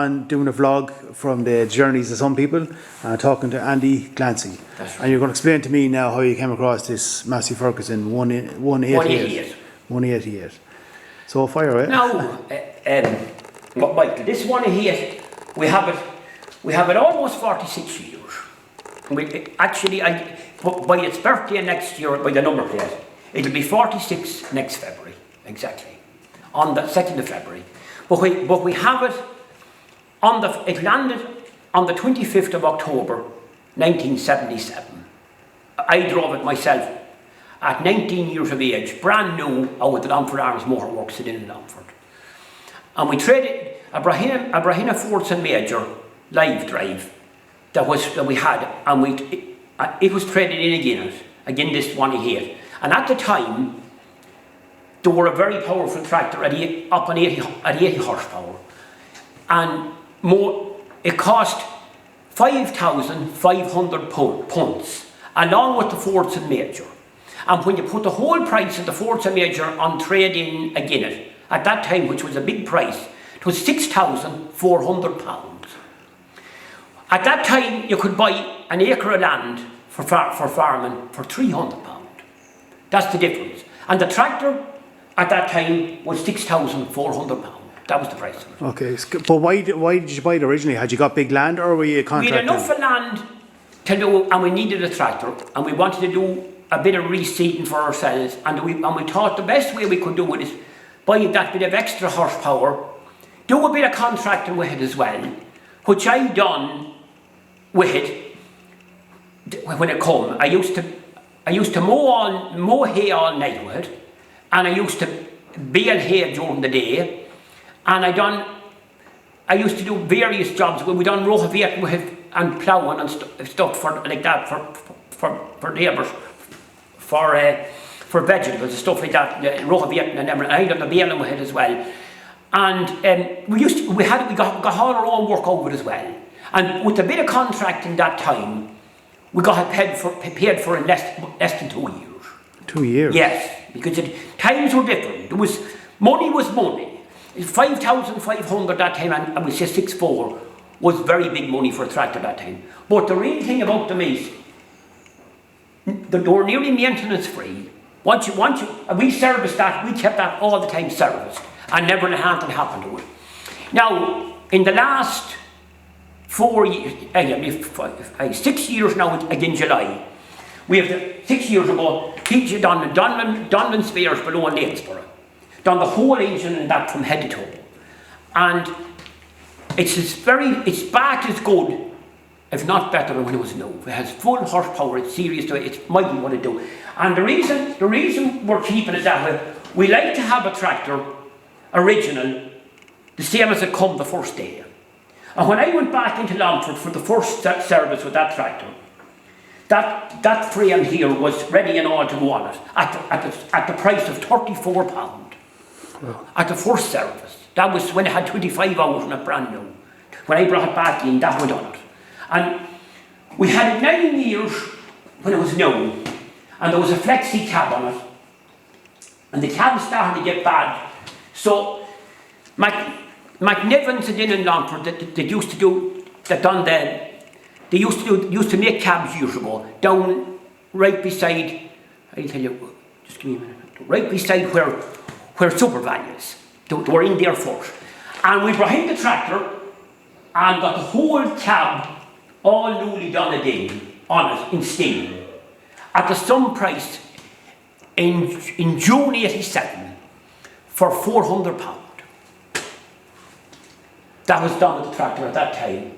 on doing a vlog from the journeys of some people, talking to Andy Clancy. That's right. And you're going to explain to me now how you came across this Massey Ferguson 188. 188. So fire away. Now, Michael, this 188, we have it almost 46 years. Actually, by its birthday next year, by the number plate, it'll be 46 next February, exactly, on the 2nd of February. But we have it it landed on the 25th of October, 1977. I drove it myself at 19 years of age, brand new, out of the Longford Arms Motor Works in Longford. And we traded a Brahina Fortune Major live drive that we had, and it was traded in again this 188. And at the time, they were a very powerful tractor at 80 horsepower, and it cost 5,500 pounds, along with the Fortune Major. And when you put the whole price of the Fortune Major on trade-in again, at that time, which was a big price, it was £6,400. At that time, you could buy an acre of land for farming for £300. That's the difference. And the tractor at that time was £6,400. That was the price of it. Okay, but why did you buy it originally? Had you got big land, or were you a contractor? We had enough land to do, and we needed a tractor, and we wanted to do a bit of reseeding for ourselves, and we thought the best way we could do it is buy that bit of extra horsepower, do a bit of contracting with it as well, which I done with it when it come. I used to mow hay all night with it, and I used to bale hay during the day, and I used to do various jobs where we done rohaviating with it and ploughing and stuff for like that for neighbours, for vegetables and stuff like that, rohaviating and everything. I done the baling with it as well, and we got all our own work over it as well. And with a bit of contracting that time, we got paid for in less than 2 years. 2 years? Yes, because times were different. Money was money. 5,500 that time, and we say 6,400 was very big money for a tractor that time. But the real thing about them is, they were nearly maintenance free. Once we serviced that, we kept that all the time serviced, and never anything happened to it. Now, in the last 4 years, 6 years now, again July, we have 6 years ago, Peter done Donlan Spears below in Ladesborough, done the whole engine and that from head to toe, and it's back as good, if not better than when it was new. It has full horsepower, it's serious, it's mighty what it do. And the reason we're keeping it that way, we like to have a tractor, original, the same as it come the first day. And when I went back into Longford for the first service with that tractor, that frame here was ready and all to go on it at the price of £34 at the first service. That was when it had 25 hours on it brand new. When I brought it back in, that went on it. And we had it 9 years when it was new, and there was a flexi cab on it, and the cab started to get bad. So McNevans and in Longford they used to make cabs years ago down right beside, I'll tell you, just give me a minute, right beside where Super Values. They were in there first. And we brought in the tractor and got the whole cab all newly done again on it in steel at the sum price in June 87 for £400. That was done with the tractor at that time.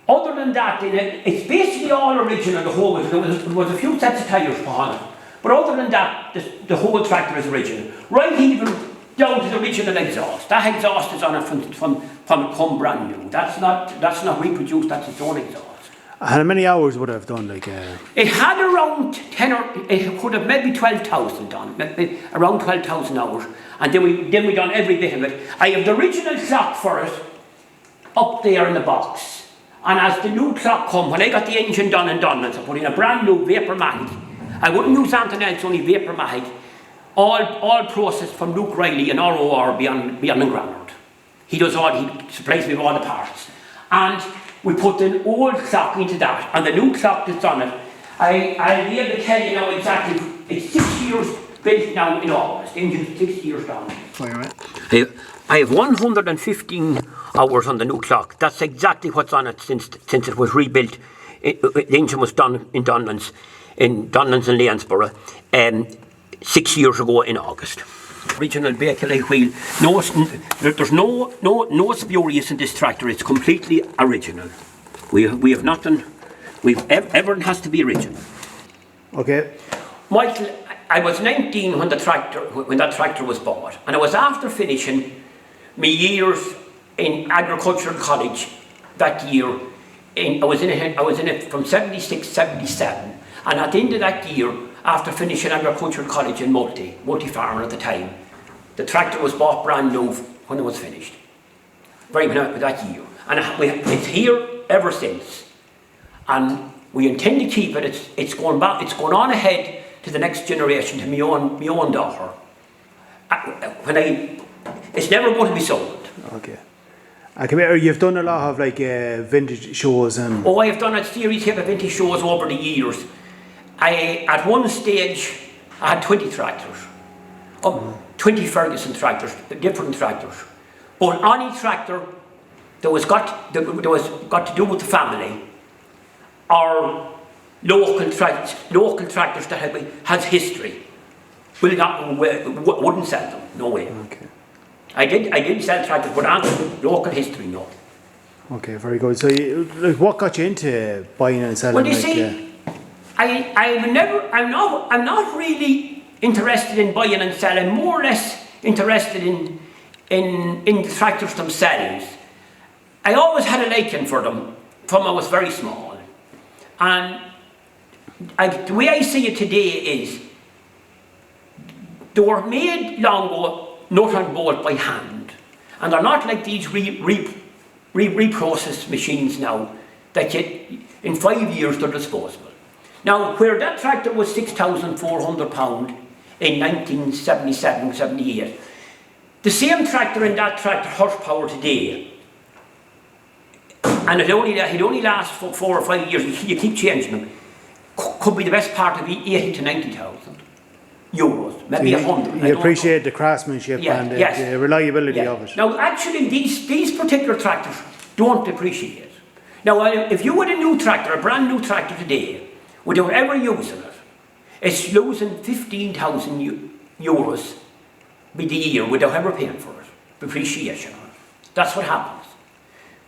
Other than that, it's basically all original, the whole. There was a few sets of tyres behind it. But other than that, the whole tractor is original. Right even down to the original exhaust. That exhaust is on it from it come brand new. That's not reproduced, that's its own exhaust. How many hours would it have done? It had around 10 or it could have maybe 12,000 done, maybe around 12,000 hours. And then we done every bit of it. I have the original clock for it up there in the box. And as the new clock come, when I got the engine done and I put in a brand new Vapormatic. I wouldn't use anything else, only Vapormatic. All processed from Luke Riley and ROR beyond the Granard. He supplies me with all the parts. And we put the old clock into that, and the new clock that's on it, I'll be able to tell you now exactly, it's 6 years built now in August, engine's 6 years down. I have 115 hours on the new clock. That's exactly what's on it since it was rebuilt. The engine was done in Donlands and Lanesborough 6 years ago in August. Original Bakelite wheel. There's no spurious in this tractor. It's completely original. We have nothing. Everything has to be original. Okay. Michael, I was 19 when that tractor was bought, and I was after finishing my years in agricultural college that year. I was in it from 76, 77, and at the end of that year, after finishing agricultural college in multi-farmer at the time, the tractor was bought brand new when it was finished. Very much that year, and it's here ever since, and we intend to keep it. It's going back. It's going on ahead to the next generation, to my own daughter. It's never going to be sold. Okay. Come here, you've done a lot of like vintage shows and... Oh, I've done a series of vintage shows over the years. At one stage, I had 20 tractors. 20 Ferguson tractors, different tractors. But any tractor that was got to do with the family, or local tractors that has history, wouldn't sell them, no way. Okay. I did sell tractors, but on local history, no. Okay, very good. So, what got you into buying and selling? Well, you see, I'm not really interested in buying and selling. More or less interested in the tractors themselves. I always had a liking for them from I was very small, and the way I see it today is they were made long ago, nut and bolt by hand, and they're not like these reprocessed machines now that in 5 years they're disposable. Now, where that tractor was £6,400 in 1977-78, the same tractor in that tractor horsepower today, and it only lasts for 4 or 5 years. You keep changing them. Could be the best part of 80 to 90,000 euros, maybe 100. You appreciate the craftsmanship and the reliability of it. Now, actually, these particular tractors don't depreciate. Now, if you had a new tractor, a brand new tractor today, without ever using it, it's losing 15,000 euros with the year without ever paying for it. Depreciation on it. That's what happens.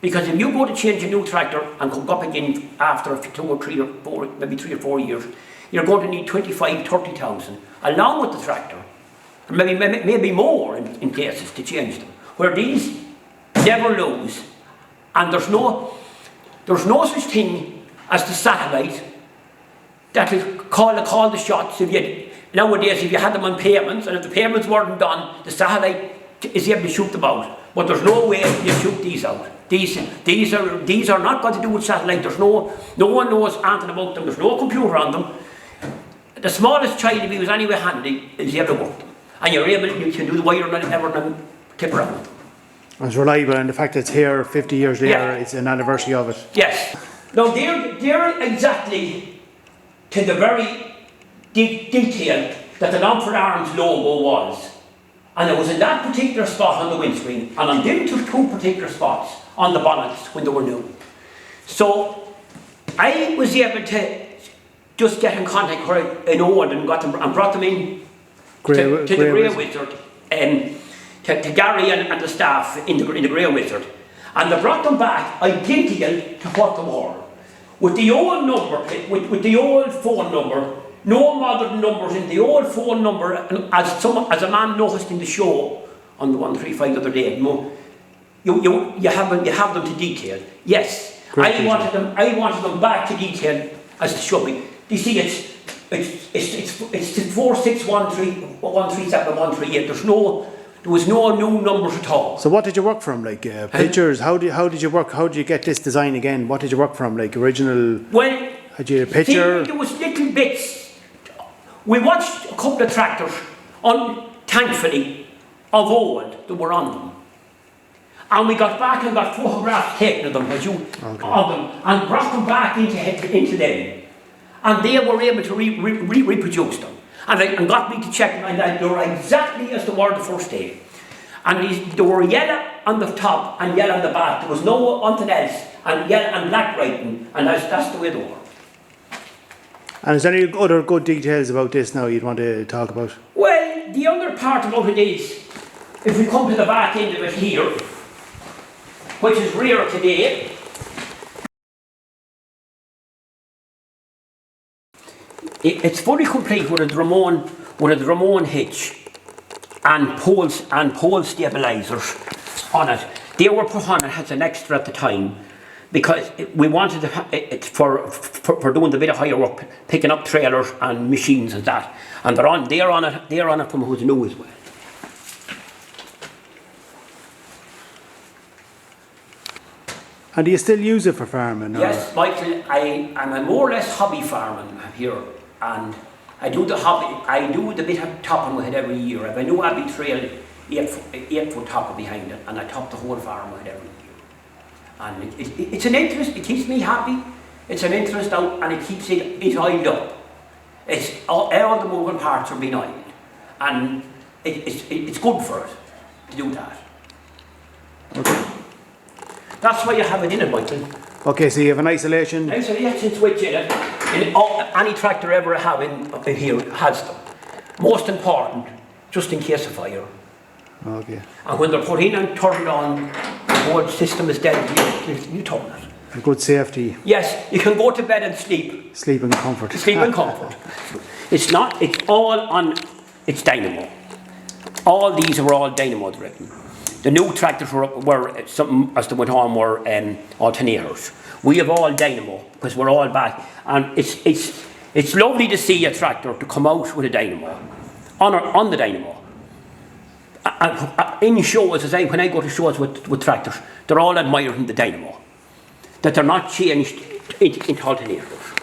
Because if you go to change a new tractor and come up again after 2 or 3 or 4, maybe 3 or 4 years, you're going to need 25, 30,000 along with the tractor, or maybe more in cases to change them. Where these never lose, and there's no such thing as the satellite that will call the shots. Nowadays, if you had them on payments, and if the payments weren't done, the satellite is able to shoot them out. But there's no way you shoot these out. These are not got to do with satellite. There's no one knows anything about them. There's no computer on them. The smallest child, if he was anywhere handy, is able to work them. And you can do the wiring and everything, tip around. It's reliable, and the fact that it's here 50 years later, it's an anniversary of it. Yes. Now they're exactly to the very detail that the Longford Arms logo was. And it was in that particular spot on the windscreen, and on them two particular spots on the bonnets when they were new. So I was able to just get in contact with an old and brought them in to the Grey Wizard, to Gary and the staff in the Grey Wizard, and they brought them back identical to what they were, with the old number, with the old phone number. No modern numbers in the old phone number, as a man noticed in the show on the 135 the other day. You have them to detail. Yes, I wanted them back to detail as they should be. You see, it's 4613, 137, 138. There was no new numbers at all. So what did you work from? Like pictures? How did you work? How did you get this design again? What did you work from? Like original? Well, had you a picture? There was little bits. We watched a couple of tractors, thankfully, of old that were on them. And we got back and got photographs taken of them, of them, and brought them back into them. And they were able to reproduce them. And got me to check them, and they were exactly as they were the first day. And they were yellow on the top and yellow on the back. There was no nothing else, and yellow and black writing, and that's the way they were. And is there any other good details about this now you'd want to talk about? Well, the other part about it is, if we come to the back end of it here, which is rare today, it's fully complete with a Dramone hitch and pole stabilisers on it. They were put on it as an extra at the time because we wanted it for doing the bit of higher work, picking up trailers and machines and that. And they're on it from who's new as well. And do you still use it for farming? Or? Yes, Michael, I'm a more or less hobby farming here, and I do the bit of topping with it every year. I have a new abbey trail, 8 foot topper behind it, and I top the whole farm with it every year. And it's an interest, it keeps me happy, it's an interest out, and it keeps it oiled up. It's all the moving parts are being oiled, and it's good for it to do that. Okay. That's why you have it in it, Michael. Okay, so you have an isolation switch in it. Any tractor ever have in here has them. Most important, just in case of fire. Okay. And when they're put in and turned on, the whole system is dead. You turn it. A good safety. Yes, you can go to bed and sleep. Sleep in comfort. Sleep in comfort. It's all on its dynamo. All these were all dynamo driven. The new tractors were something as they went on were alternators. We have all dynamo because we're all back, and it's lovely to see a tractor to come out with a dynamo on the dynamo. In shows, when I go to shows with tractors, they're all admiring the dynamo, that they're not changed into alternators.